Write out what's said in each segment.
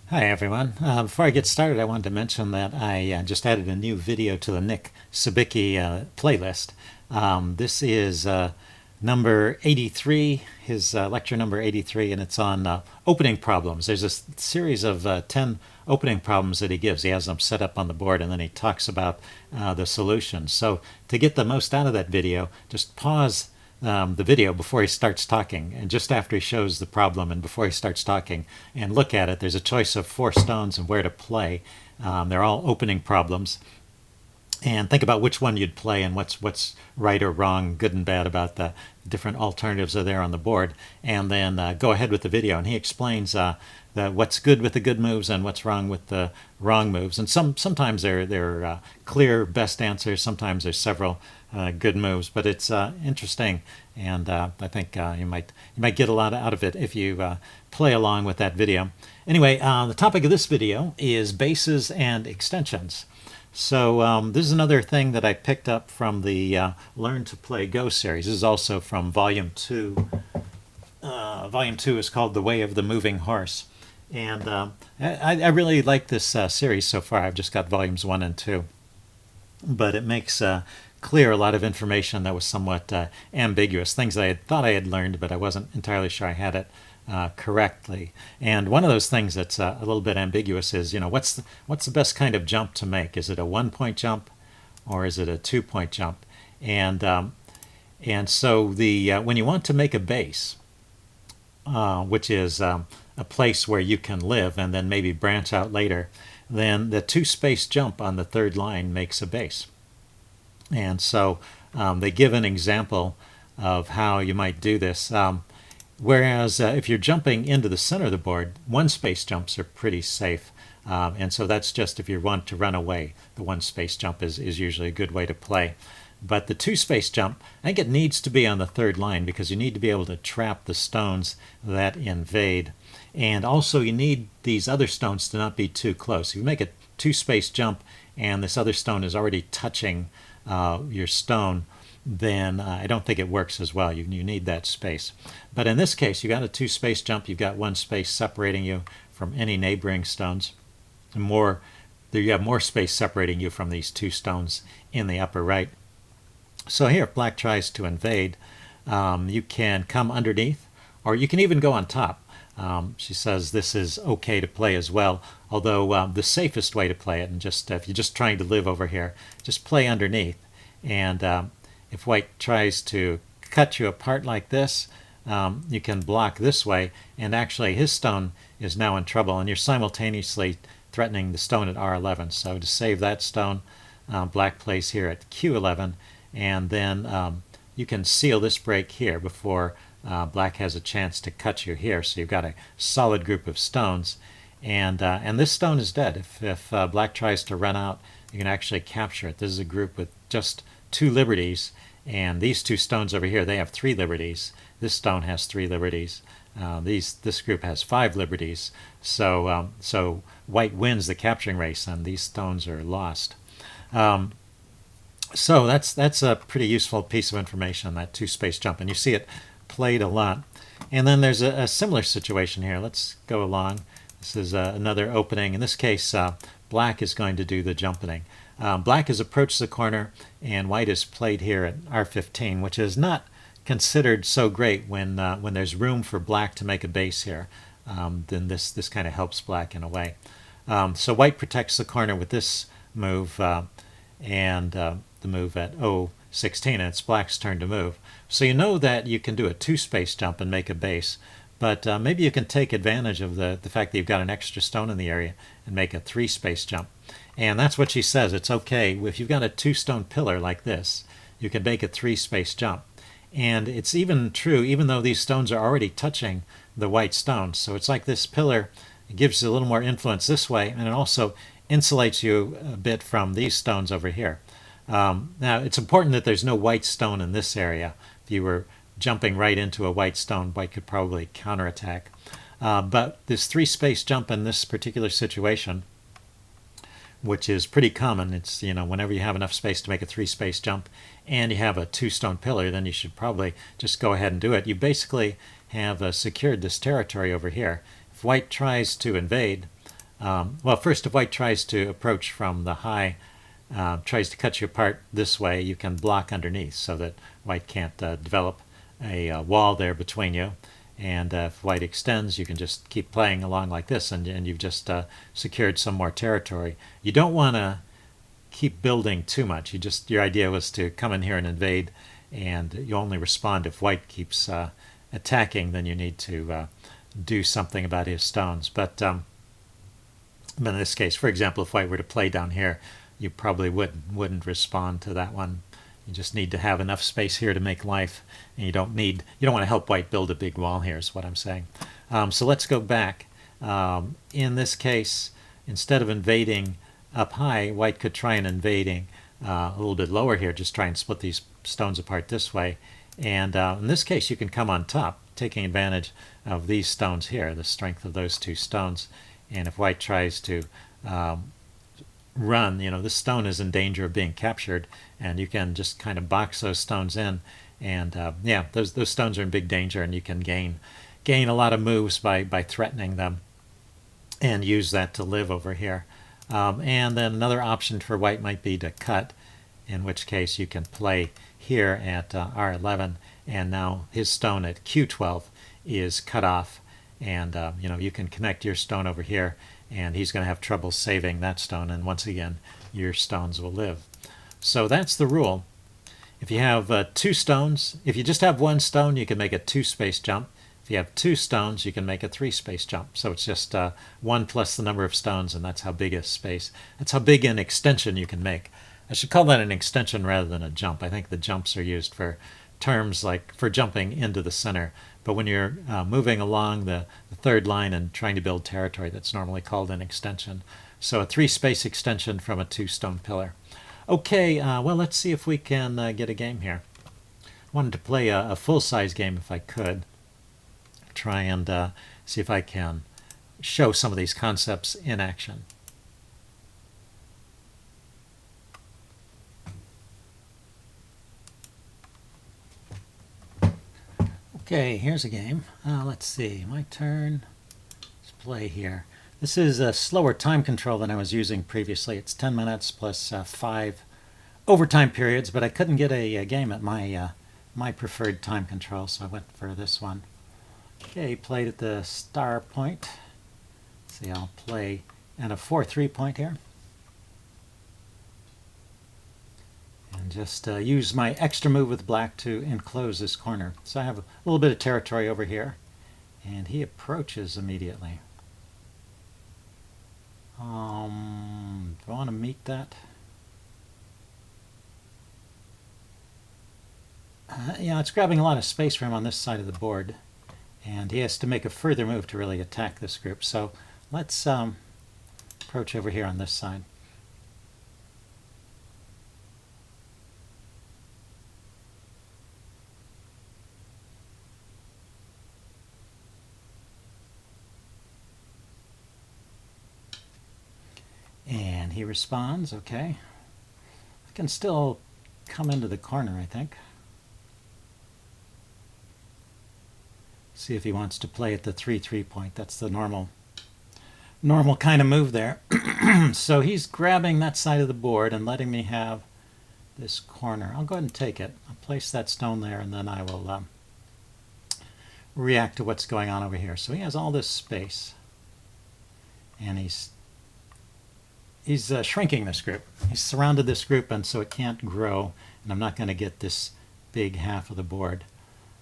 Hi everyone. Before I get started, I wanted to mention that I just added a new video to the Nick Sabicki playlist. This is number 83, his lecture number 83, and it's on opening problems. There's a series of 10 opening problems that he gives. He has them set up on the board, and then he talks about the solutions. So to get the most out of that video, just pause the video before he starts talking, and just after he shows the problem and before he starts talking, and look at it. There's a choice of 4 stones and where to play. They're all opening problems, and think about which one you'd play and what's right or wrong, good and bad about the different alternatives are there on the board, and then go ahead with the video. And he explains what's good with the good moves and what's wrong with the wrong moves. And sometimes they're clear best answers. Sometimes there's several good moves, but it's interesting, and I think you might get a lot out of it if you play along with that video. Anyway, the topic of this video is bases and extensions. So this is another thing that I picked up from the Learn to Play Go series. This is also from Volume 2. Volume 2 is called The Way of the Moving Horse. And I really like this series so far. I've just got Volumes 1 and 2. But it makes clear a lot of information that was somewhat ambiguous, things that I had thought I had learned, but I wasn't entirely sure I had it correctly. And one of those things that's a little bit ambiguous is, what's the best kind of jump to make? Is it a 1-point jump, or is it a 2-point jump? And so when you want to make a base, which is a place where you can live and then maybe branch out later, then the 2-space jump on the third line makes a base. And so they give an example of how you might do this. Whereas if you're jumping into the center of the board, 1-space jumps are pretty safe. And so that's just if you want to run away. The 1-space jump is usually a good way to play. But the 2-space jump, I think it needs to be on the third line, because you need to be able to trap the stones that invade. And also you need these other stones to not be too close. If you make a 2-space jump and this other stone is already touching your stone, then I don't think it works as well. You need that space. But in this case, you got a 2-space jump. You've got 1 space separating you from any neighboring stones. You have more space separating you from these 2 stones in the upper right. So here, if black tries to invade, you can come underneath, or you can even go on top. She says this is okay to play as well, although the safest way to play it, and just if you're just trying to live over here, just play underneath. And if white tries to cut you apart like this, you can block this way, and actually his stone is now in trouble, and you're simultaneously threatening the stone at R11. So to save that stone, black plays here at Q11, and then you can seal this break here before black has a chance to cut you here. So you've got a solid group of stones, and this stone is dead. If black tries to run out, you can actually capture it. This is a group with just 2 liberties, and these 2 stones over here, they have 3 liberties. This stone has 3 liberties. This group has 5 liberties. So white wins the capturing race, and these stones are lost. So that's a pretty useful piece of information, that 2-space jump, and you see it played a lot. And then there's a similar situation here. Let's go along. This is another opening. In this case, black is going to do the jumping. Black has approached the corner, and white is played here at R15, which is not considered so great when there's room for black to make a base here. Then this kind of helps black in a way. So white protects the corner with this move, and the move at O16, and it's black's turn to move. So you know that you can do a 2-space jump and make a base, but maybe you can take advantage of the fact that you've got an extra stone in the area and make a 3-space jump. And that's what she says. It's okay if you've got a 2-stone pillar like this, you can make a 3-space jump. And it's even true even though these stones are already touching the white stones. So it's like this pillar gives you a little more influence this way, and it also insulates you a bit from these stones over here. Now, it's important that there's no white stone in this area. If you were jumping right into a white stone, white could probably counterattack. But this 3-space jump in this particular situation, which is pretty common, it's, whenever you have enough space to make a 3-space jump and you have a 2-stone pillar, then you should probably just go ahead and do it. You basically have secured this territory over here. If white tries to invade, Well, first, if white tries to approach from the high, tries to cut you apart this way, you can block underneath so that white can't develop a wall there between you. And if white extends, you can just keep playing along like this, and you've just secured some more territory. You don't want to keep building too much. Your idea was to come in here and invade, and you only respond if white keeps attacking. Then you need to do something about his stones. But in this case, for example, if white were to play down here, you probably wouldn't respond to that one. You just need to have enough space here to make life, and you don't want to help white build a big wall here, is what I'm saying. So let's go back. In this case, instead of invading up high, white could try and invading a little bit lower here, just try and split these stones apart this way. And in this case, you can come on top, taking advantage of these stones here, the strength of those two stones. And if white tries to run, this stone is in danger of being captured, and you can just kind of box those stones in, and yeah, those stones are in big danger, and you can gain a lot of moves by threatening them, and use that to live over here. And then another option for white might be to cut, in which case you can play here at R11, and now his stone at Q12 is cut off, and you can connect your stone over here, and he's going to have trouble saving that stone, and once again your stones will live. So that's the rule. If you have two stones, if you just have one stone, you can make a 2-space jump. If you have 2 stones, you can make a 3-space jump. So it's just 1 plus the number of stones, and that's how big a space, that's how big an extension you can make. I should call that an extension rather than a jump. I think the jumps are used for terms like for jumping into the center. But when you're moving along the third line and trying to build territory, that's normally called an extension. So a 3-space extension from a 2-stone pillar. Okay, well, let's see if we can get a game here. I wanted to play a full-size game if I could. Try and see if I can show some of these concepts in action. Okay, here's a game. Let's see, my turn. Let's play here. This is a slower time control than I was using previously. It's 10 minutes plus 5 overtime periods, but I couldn't get a game at my preferred time control, so I went for this one. Okay, played at the star point. Let's see, I'll play at a 4-3 point here. And just use my extra move with black to enclose this corner. So I have a little bit of territory over here, and he approaches immediately. Do I want to meet that? Yeah, it's grabbing a lot of space for him on this side of the board, and he has to make a further move to really attack this group. So let's approach over here on this side. And he responds, okay. I can still come into the corner, I think. See if he wants to play at the 3-3 point. That's the normal kind of move there. So he's grabbing that side of the board and letting me have this corner. I'll go ahead and take it. I'll place that stone there, and then I will react to what's going on over here. So he has all this space, and he's shrinking this group. He's surrounded this group, and so it can't grow, and I'm not going to get this big half of the board.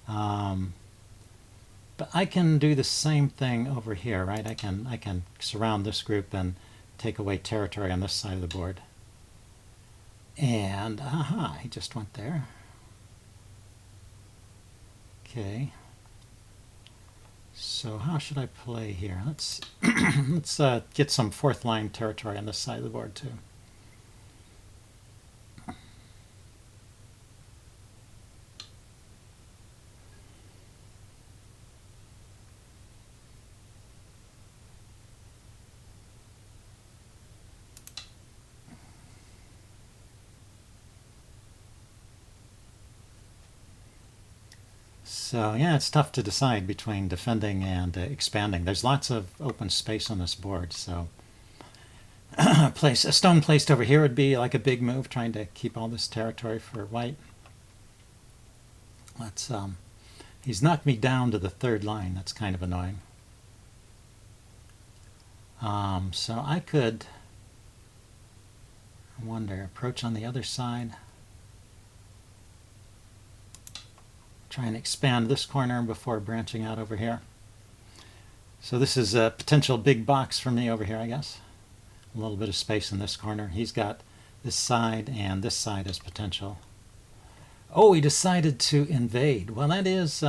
But I can do the same thing over here, right? I can surround this group and take away territory on this side of the board. And, aha, he just went there. Okay. So how should I play here? Let's get some 4th line territory on this side of the board too. So yeah, it's tough to decide between defending and expanding. There's lots of open space on this board, so place a stone placed over here would be like a big move, trying to keep all this territory for white. Let's he's knocked me down to the third line. That's kind of annoying. So I could, I wonder, approach on the other side. Try and expand this corner before branching out over here. So this is a potential big box for me over here, I guess. A little bit of space in this corner. He's got this side and this side as potential. Oh, he decided to invade. Well, that is,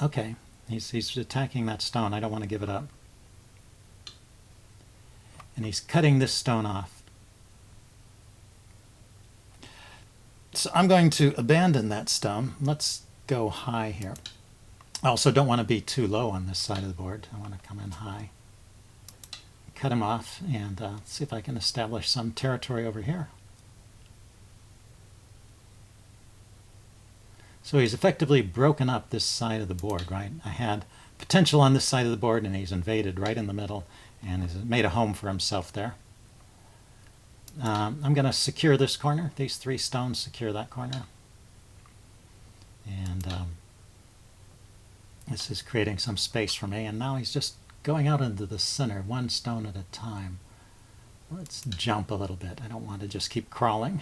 okay. He's attacking that stone. I don't want to give it up. And he's cutting this stone off. So I'm going to abandon that stone. Let's go high here. I also don't want to be too low on this side of the board. I want to come in high. Cut him off and see if I can establish some territory over here. So he's effectively broken up this side of the board, right? I had potential on this side of the board and he's invaded right in the middle and has made a home for himself there. I'm going to secure this corner. These three stones secure that corner. And this is creating some space for me. And now he's just going out into the center, one stone at a time. Let's jump a little bit. I don't want to just keep crawling.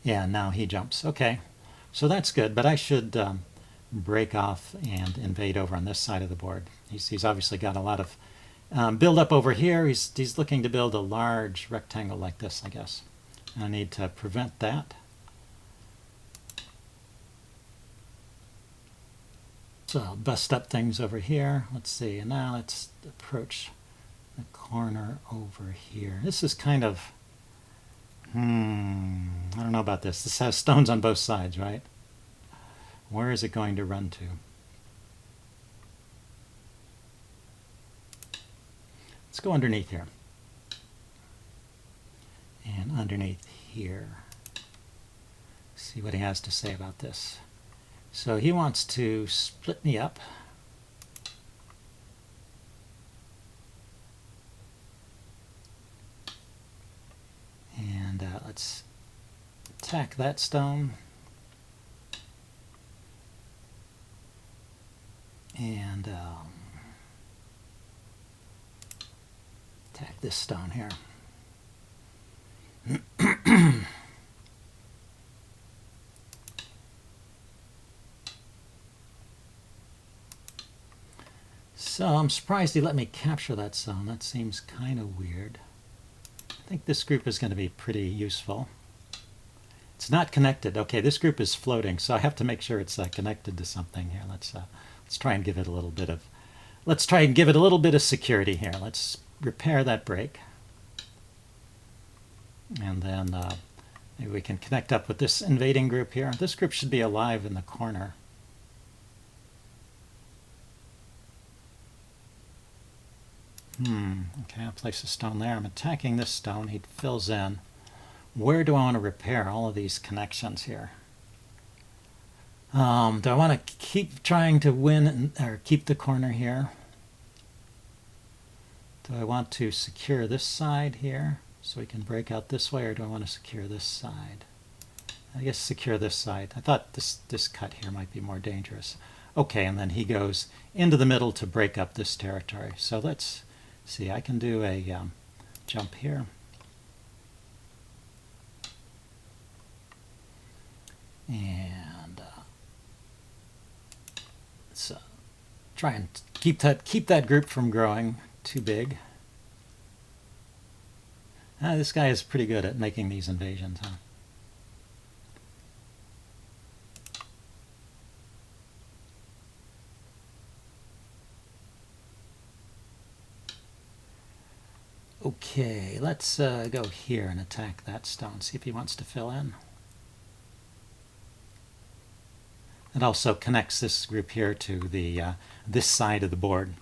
Yeah, now he jumps. Okay, so that's good, but I should break off and invade over on this side of the board. He's obviously got a lot of build up over here. He's looking to build a large rectangle like this, I guess. And I need to prevent that. So I'll bust up things over here. Let's see, and now let's approach the corner over here. This is kind of, I don't know about this. This has stones on both sides, right? Where is it going to run to? Let's go underneath here. And underneath here. See what he has to say about this. So he wants to split me up. And let's attack that stone. And attack this stone here. So I'm surprised he let me capture that stone. That seems kind of weird. I think this group is going to be pretty useful. It's not connected. Okay, this group is floating, so I have to make sure it's connected to something here. Let's try and give it a little bit of, security here. Let's repair that break, and then maybe we can connect up with this invading group here. This group should be alive in the corner. Okay, I'll place a stone there. I'm attacking this stone. He fills in. Where do I want to repair all of these connections here? Do I want to keep trying to win or keep the corner here? Do I want to secure this side here so we can break out this way, or do I want to secure this side? I guess secure this side. I thought this cut here might be more dangerous. Okay, and then he goes into the middle to break up this territory. So let's see, I can do a jump here. And let's try and keep that group from growing too big. This guy is pretty good at making these invasions, huh? Okay, let's go here and attack that stone, see if he wants to fill in. It also connects this group here to the this side of the board.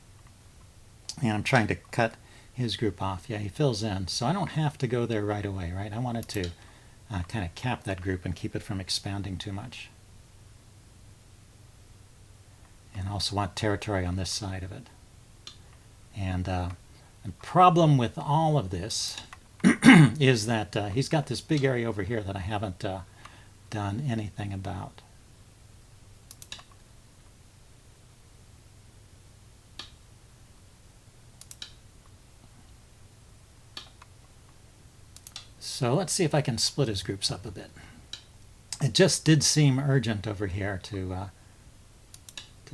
And I'm trying to cut his group off. Yeah, he fills in. So I don't have to go there right away, right? I wanted to kind of cap that group and keep it from expanding too much. also want territory on this side of it. And the problem with all of this is that he's got this big area over here that I haven't done anything about. So let's see if I can split his groups up a bit. It just did seem urgent over here to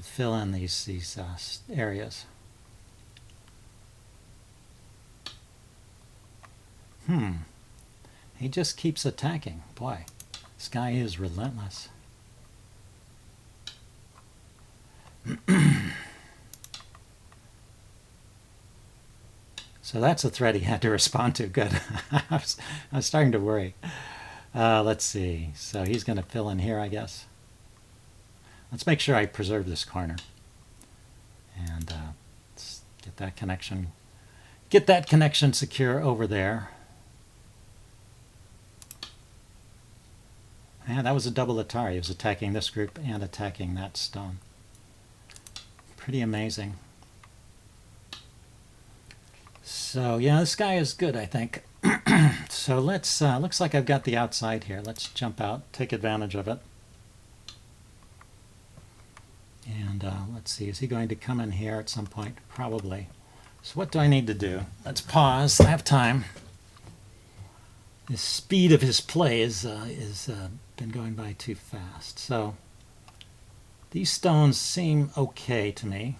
fill in these areas. He just keeps attacking. Boy, this guy is relentless. So that's a threat he had to respond to. Good. I was starting to worry. Let's see. So he's going to fill in here, I guess. Let's make sure I preserve this corner. And let's get that connection. Get that connection secure over there. Yeah, that was a double Atari. He was attacking this group and attacking that stone. Pretty amazing. So yeah, this guy is good, I think. So let's, looks like I've got the outside here. Let's jump out, take advantage of it. And let's see, is he going to come in here at some point? Probably. So what do I need to do? Let's pause. I have time. The speed of his play is been going by too fast. So these stones seem okay to me.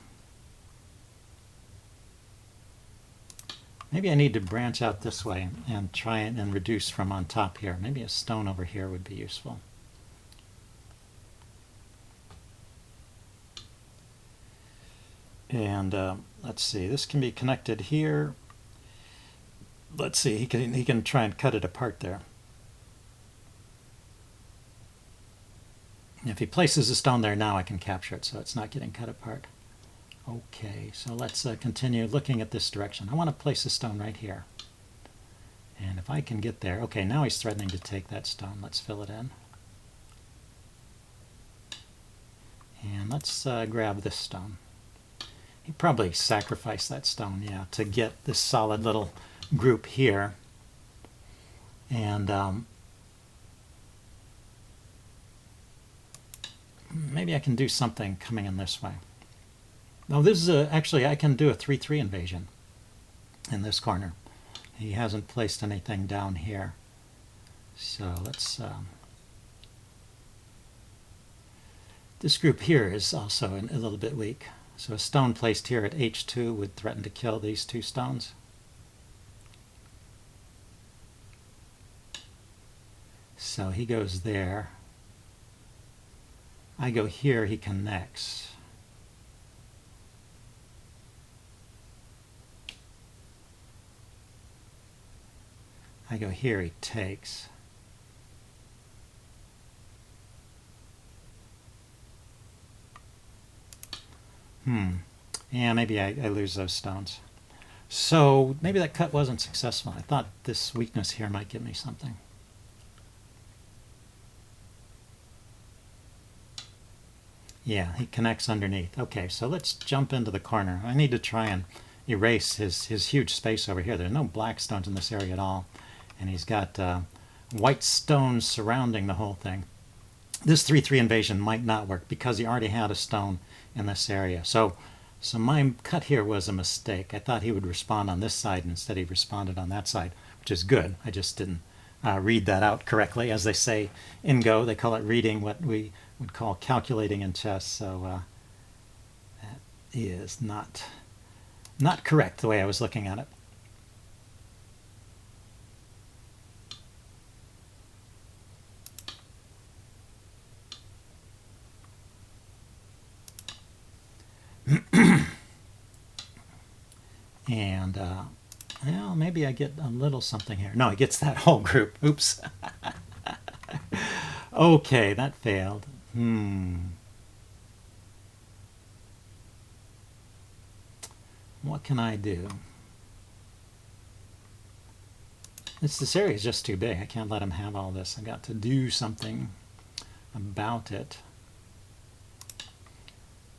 Maybe I need to branch out this way and try and reduce from on top here. Maybe a stone over here would be useful. And let's see, this can be connected here. Let's see, he can try and cut it apart there. If he places a stone there now, I can capture it, so it's not getting cut apart. Okay, so let's continue looking at this direction. I want to place a stone right here. And if I can get there, okay, now he's threatening to take that stone. Let's fill it in. And let's grab this stone. He probably sacrificed that stone, yeah, to get this solid little group here. And maybe I can do something coming in this way. Now this is actually, I can do a 3-3 invasion in this corner. He hasn't placed anything down here. So let's, this group here is also a little bit weak. So a stone placed here at H2 would threaten to kill these two stones. So he goes there. I go here, he connects. I go here, he takes. Yeah, maybe I lose those stones. So maybe that cut wasn't successful. I thought this weakness here might give me something. Yeah, he connects underneath. Okay, so let's jump into the corner. I need to try and erase his huge space over here. There's no black stones in this area at all. And he's got white stones surrounding the whole thing. This 3-3 invasion might not work because he already had a stone in this area. So my cut here was a mistake. I thought he would respond on this side, and instead he responded on that side, which is good. I just didn't read that out correctly. As they say in Go, they call it reading what we would call calculating in chess. So that is not correct the way I was looking at it. And well, maybe I get a little something here. No, he gets that whole group. Oops. Okay, that failed. What can I do? This area is just too big. I can't let him have all this. I've got to do something about it.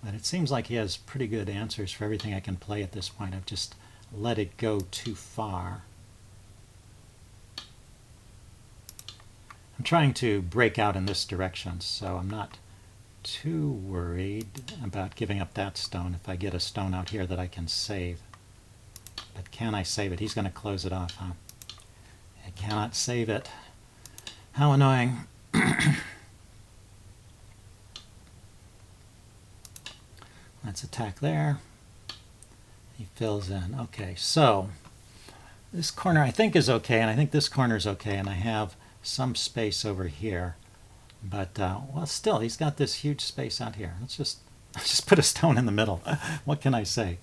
But it seems like he has pretty good answers for everything I can play at this point. I've just let it go too far. I'm trying to break out in this direction, so I'm not too worried about giving up that stone if I get a stone out here that I can save. But can I save it? He's going to close it off, huh? I cannot save it. How annoying. Let's attack there. He fills in. Okay, so this corner I think is okay, and I think this corner is okay, and I have some space over here. But, well, still, he's got this huge space out here. Let's just put a stone in the middle. What can I say?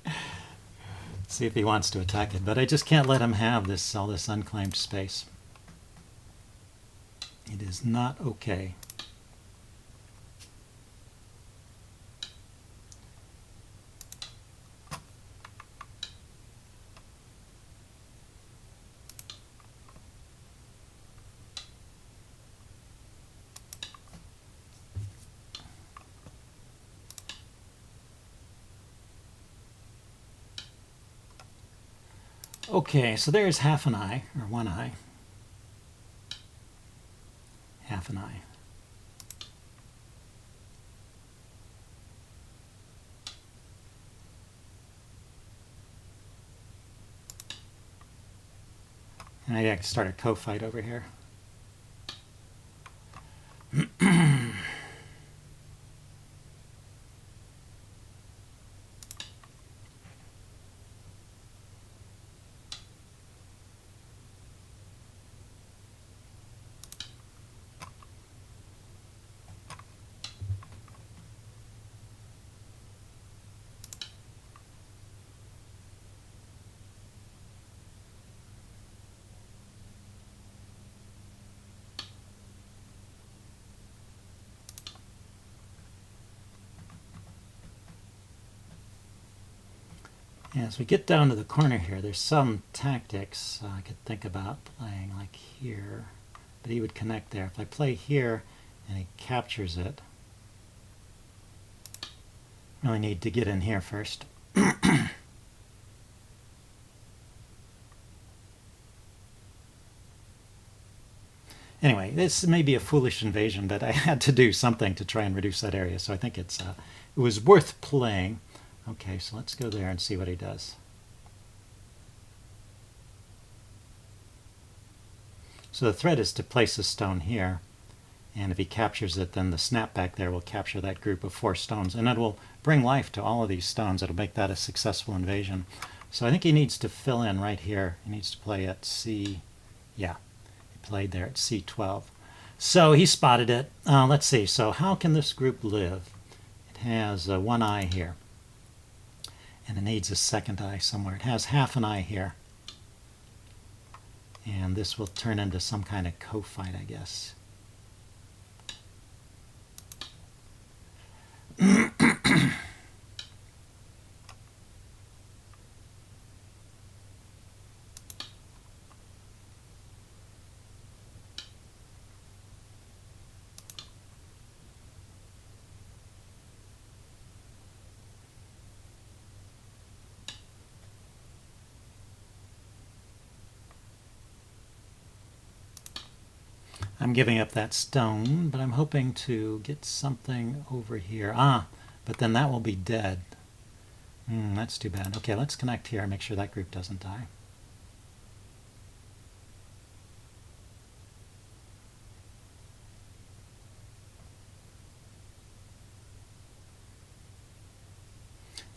See if he wants to attack it. But I just can't let him have all this unclaimed space. It is not okay. Okay, so there's half an eye, or one eye. Half an eye. And I can start a co-fight over here. As we get down to the corner here, there's some tactics I could think about playing, like here. But he would connect there. If I play here and he captures it, I really need to get in here first. Anyway, this may be a foolish invasion, but I had to do something to try and reduce that area, so I think it was worth playing. Okay, so let's go there and see what he does. So the threat is to place a stone here, and if he captures it, then the snapback there will capture that group of 4 stones, and it will bring life to all of these stones. It'll make that a successful invasion. So I think he needs to fill in right here. He needs to play at C, yeah, he played there at C12. So he spotted it. Let's see, so how can this group live? It has one eye here, and it needs a second eye somewhere. It has half an eye here. And this will turn into some kind of co-fight, I guess. I'm giving up that stone, but I'm hoping to get something over here. But then that will be dead. That's too bad. Okay, let's connect here and make sure that group doesn't die.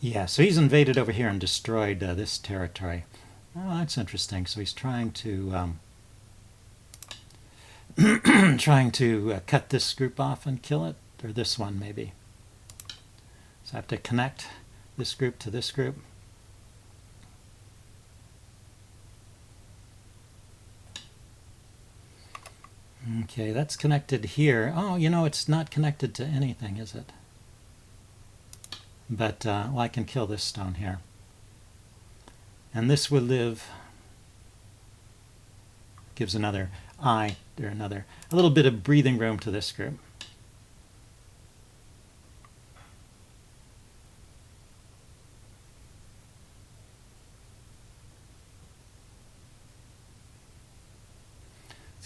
Yeah, so he's invaded over here and destroyed this territory. Oh, that's interesting. So he's trying to cut this group off and kill it, or this one maybe. So I have to connect this group to this group. Okay, that's connected here. Oh, you know, it's not connected to anything, is it? But, well, I can kill this stone here. And this will live, gives another eye, or a little bit of breathing room to this group.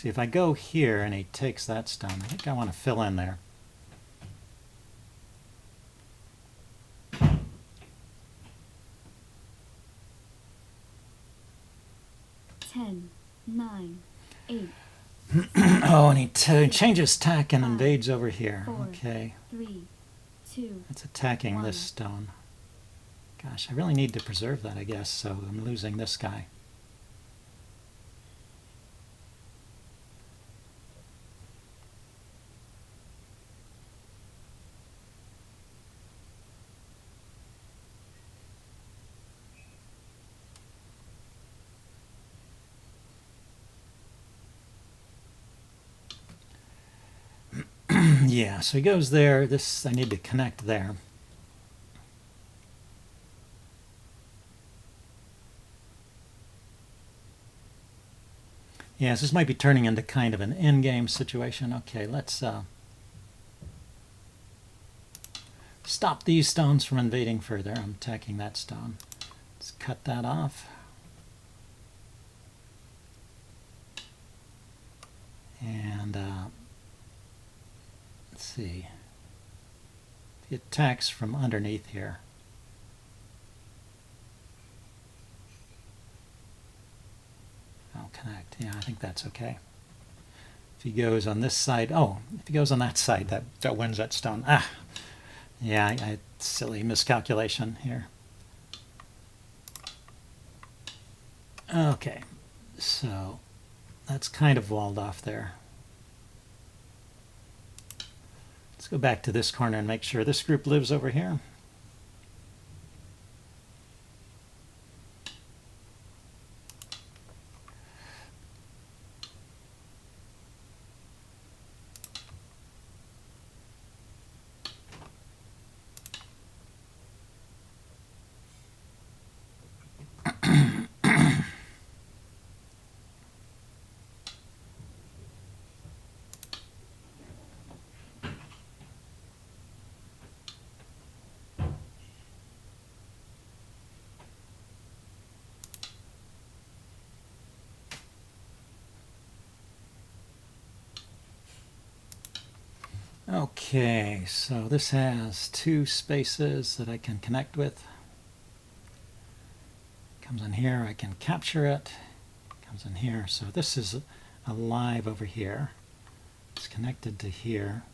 See, if I go here and he takes that stone, I think I want to fill in there. Ten, 9, 8. Oh, and he changes tack and invades over here. 4, Okay. 3, 2. It's attacking 1. this stone. Gosh, I really need to preserve that, I guess, so I'm losing this guy. Yeah, so he goes there. This, I need to connect there. Yes, this might be turning into kind of an endgame situation. Okay, let's stop these stones from invading further. I'm attacking that stone. Let's cut that off. And let's see. He attacks from underneath here. I'll connect. Yeah, I think that's okay. If he goes on this side, oh, if he goes on that side, that wins that stone. Ah, yeah, silly miscalculation here. Okay, so that's kind of walled off there. Let's go back to this corner and make sure this group lives over here. Okay, so this has two spaces that I can connect with. Comes in here, I can capture it. Comes in here, so this is alive over here. It's connected to here.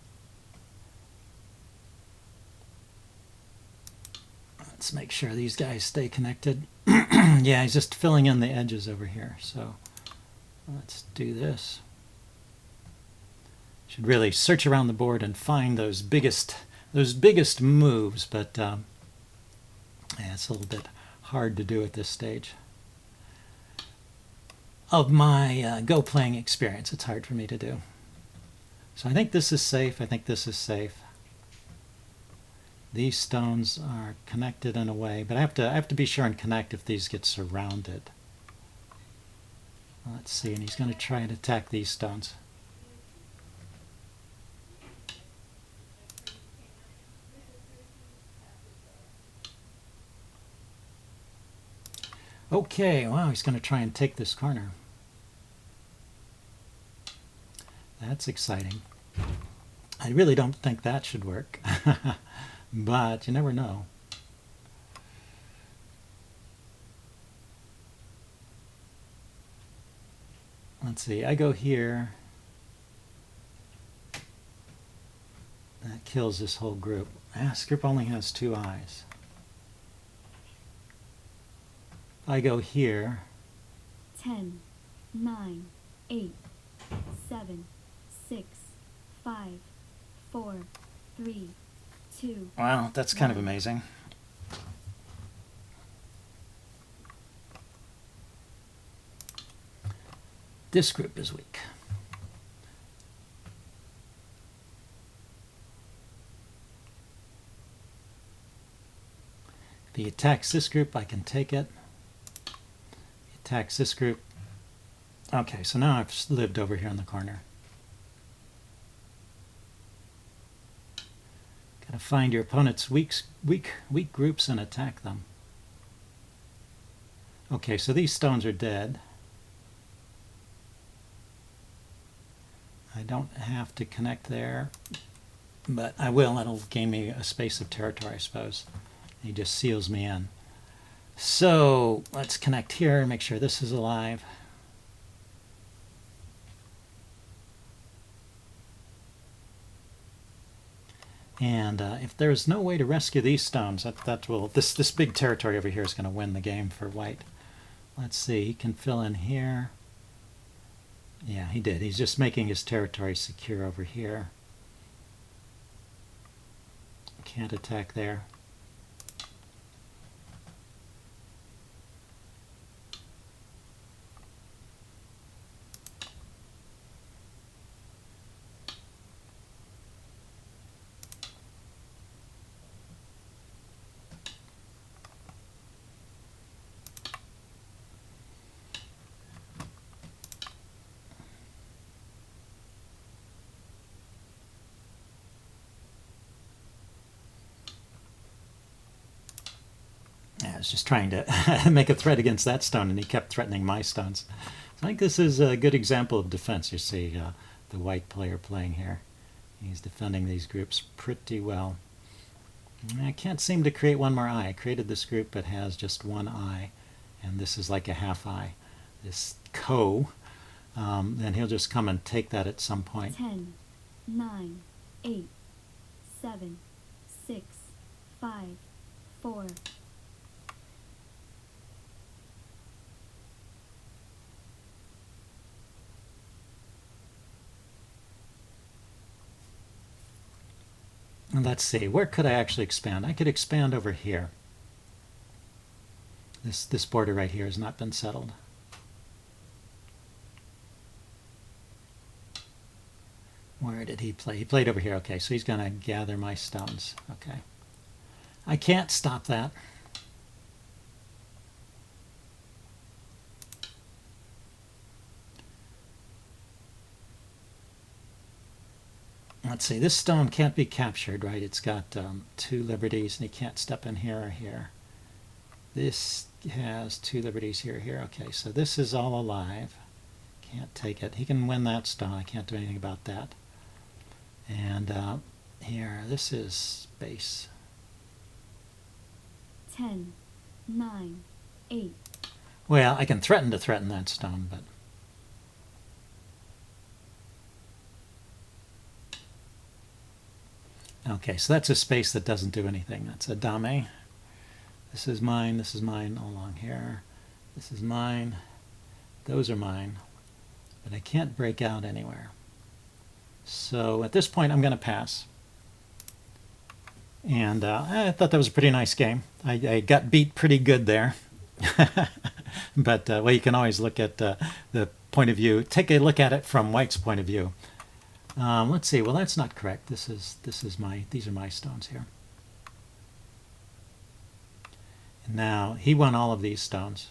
Let's make sure these guys stay connected. Yeah, he's just filling in the edges over here, so let's do this. Should really search around the board and find those biggest moves, but yeah, it's a little bit hard to do at this stage of my Go playing experience. It's hard for me to do. So I think this is safe. I think this is safe. These stones are connected in a way, but I have to be sure and connect if these get surrounded. Let's see, and he's going to try and attack these stones. Okay, wow, he's going to try and take this corner. That's exciting. I really don't think that should work, but you never know. Let's see, I go here. That kills this whole group. This group only has 2 eyes. I go here. 10, 9, 8, 7, 6, 5, 4, 3, 2. Wow, that's kind of amazing. This group is weak. If he attacks this group, I can take it. Attacks this group. Okay, so now I've lived over here in the corner. Gotta find your opponent's weak groups and attack them. Okay, so these stones are dead. I don't have to connect there, but I will. It'll gain me a space of territory, I suppose. He just seals me in. So let's connect here and make sure this is alive. And if there's no way to rescue these stones, this big territory over here is going to win the game for white. Let's see, he can fill in here. Yeah, he did. He's just making his territory secure over here. Can't attack there. I was just trying to make a threat against that stone, and he kept threatening my stones. So I think this is a good example of defense. You see the white player playing here. He's defending these groups pretty well. I can't seem to create one more eye. I created this group, but has just one eye, and this is like a half eye. This ko, then he'll just come and take that at some point. 10, 9, 8, 7, 6, 5, 4. And let's see, where could I actually expand? I could expand over here. This border right here has not been settled. Where did he play? He played over here. Okay, so he's going to gather my stones. Okay. I can't stop that. Let's see, this stone can't be captured, right? It's got 2 liberties, and he can't step in here or here. This has 2 liberties here or here. Okay, so this is all alive. Can't take it. He can win that stone. I can't do anything about that. And here, this is space. 10, 9, 8. Well, I can threaten to threaten that stone, but... Okay, so that's a space that doesn't do anything. That's a dame. This is mine all along here. This is mine. Those are mine. But I can't break out anywhere. So at this point, I'm going to pass. And I thought that was a pretty nice game. I got beat pretty good there. But well, you can always look at the point of view. Take a look at it from white's point of view. Let's see. Well, that's not correct. These are my stones here. And now he won all of these stones,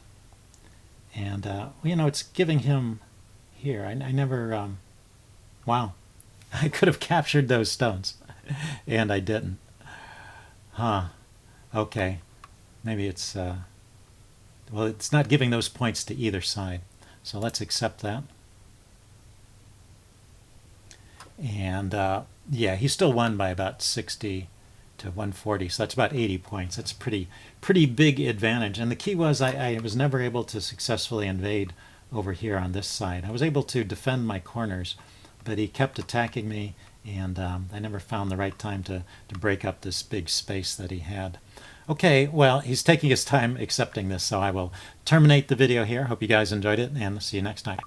and well, you know, it's giving him here. I never. Wow, I could have captured those stones, and I didn't. Huh. Okay. Maybe it's. Well, it's not giving those points to either side, so let's accept that. And yeah, he still won by about 60 to 140, so that's about 80 points. That's a pretty big advantage. And the key was I was never able to successfully invade over here on this side. I was able to defend my corners, but he kept attacking me, and I never found the right time to break up this big space that he had. Okay, well, he's taking his time accepting this, so I will terminate the video here. Hope you guys enjoyed it, and see you next time.